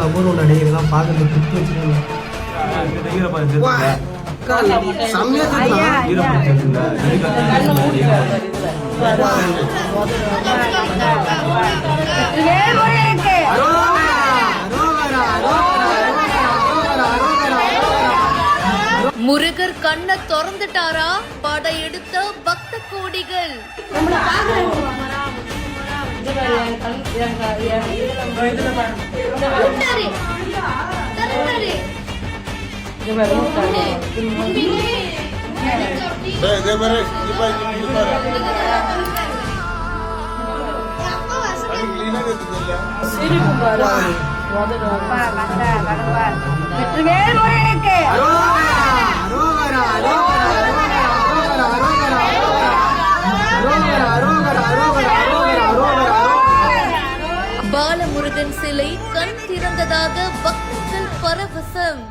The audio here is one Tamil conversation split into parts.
அபூர்வ நடிகர்லாம் பார்க்கறது குத்து வச்சுருக்காங்க. முருகர் கண்ணை திறந்துட்டாரா? படையெடுத்த பக்த கோடிகள். பாலமுருகன் சிலை கண் திறந்ததாக பக்தர்கள் பரவசம்.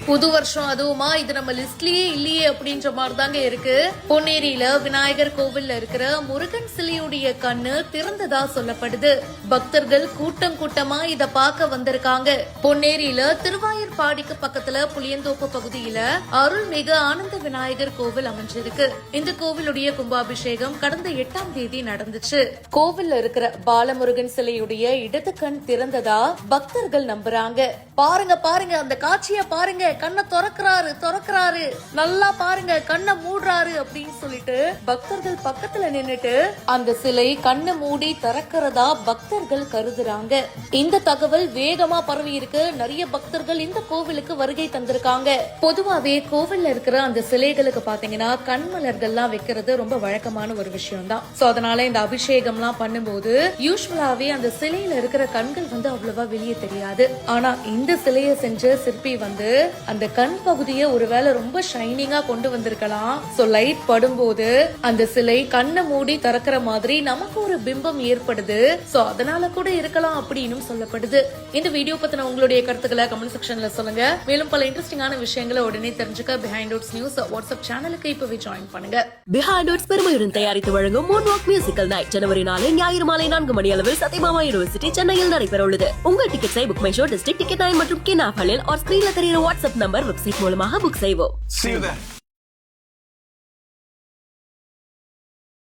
புது வருஷம் அதுவுமா இது நம்ம லிஸ்ட்லயே இல்லையே அப்படின்ற மாதிரி தாங்க இருக்கு. பொன்னேரியில விநாயகர் கோவில்ல இருக்கிற முருகன் சிலையுடைய கண்ணு திறந்ததா சொல்லப்படுது. பக்தர்கள் கூட்டம் கூட்டமா இத பார்க்க வந்திருக்காங்க. பொன்னேரியில திருவாயூர்பாடிக்கு பக்கத்துல புளியந்தோப்பு பகுதியில அருள்மிகு ஆனந்த விநாயகர் கோவில் அமைஞ்சிருக்கு. இந்த கோவிலுடைய கும்பாபிஷேகம் கடந்த 8ஆம் தேதி நடந்துச்சு. கோவில்ல இருக்கிற பாலமுருகன் சிலையுடைய இடது கண் திறந்ததா பக்தர்கள் நம்புறாங்க. பாருங்க பாருங்க, அந்த காட்சிய பாருங்க, கண்ணை திறக்கிறாரு, நல்லா பாருங்க, கண்ணை மூடுறாரு அப்படின்னு சொல்லிட்டு பக்தர்கள் பக்கத்துல நின்னுட்டு அந்த சிலை கண்ணை மூடி திறக்கிறதா பக்தர்கள் கருதுறாங்க. இந்த தகவல் வேகமா பரவி இருக்கு. நிறைய பக்தர்கள் இந்த கோவிலுக்கு வருகை தந்திருக்காங்க. பொதுவாவே கோவில்ல இருக்கிற அந்த சிலைகளுக்கு பாத்தீங்கன்னா கண்மலர்கள்லாம் வைக்கிறது ரொம்ப வழக்கமான ஒரு விஷயம் தான். சோ அதனால இந்த அபிஷேகம் எல்லாம் பண்ணும்போது யூஸ்வலாவே அந்த சிலையில இருக்கிற கண்கள் அவ்வளவா வெளியே தெரியாது. ஆனா இந்த சிலையை செஞ்ச சிற்பி அந்த கண் பகுதியை ஒருவேளை ரொம்ப ஷைனிங்கா கொண்டு வந்திருக்கலாம். சோ லைட் படும்போது அந்த சிலை கண்ணை மூடி திறக்கிற மாதிரி நமக்கு ஒரு பிம்பம் ஏற்படுது. சோ அதனால கூட இருக்கலாம் அப்படின்னு சொல்லப்படுது. இந்த வீடியோ பத்தின உங்களுடைய கருத்துக்களை கமெண்ட் செக்ஷன்ல சொல்லுங்க. மேலும் பல இன்ட்ரெஸ்டிங்கான விஷயங்களை உடனே தெரிஞ்சுக்க பிஹைண்ட் அவுட்ஸ் நியூஸ் வாட்ஸ்அப் சேனலுக்கு இப்பவே ஜாயின் பண்ணுங்க. பிஹைண்ட் அவுட்ஸ் பெருமையுடன் தயாரித்து வழங்கும் மூன் வாக் மியூசிக்கல் நைட் ஜனவரி 4 ஞாயிறு மாலை 4 மணி அளவில் சத்யபாமா யூனிவர்சிட்டி சென்னையில் நடைபெற உள்ளது. உங்கள் டிக்கெட்ஸை book my show district ticket 9 மற்றும் கின் ஆப் ஹலில் ஸ்கிரீன்ல தெரியுற வாட்ஸ்அப் நம்பர் வெப்சைட் மூலமாக புக் செய்வோம்.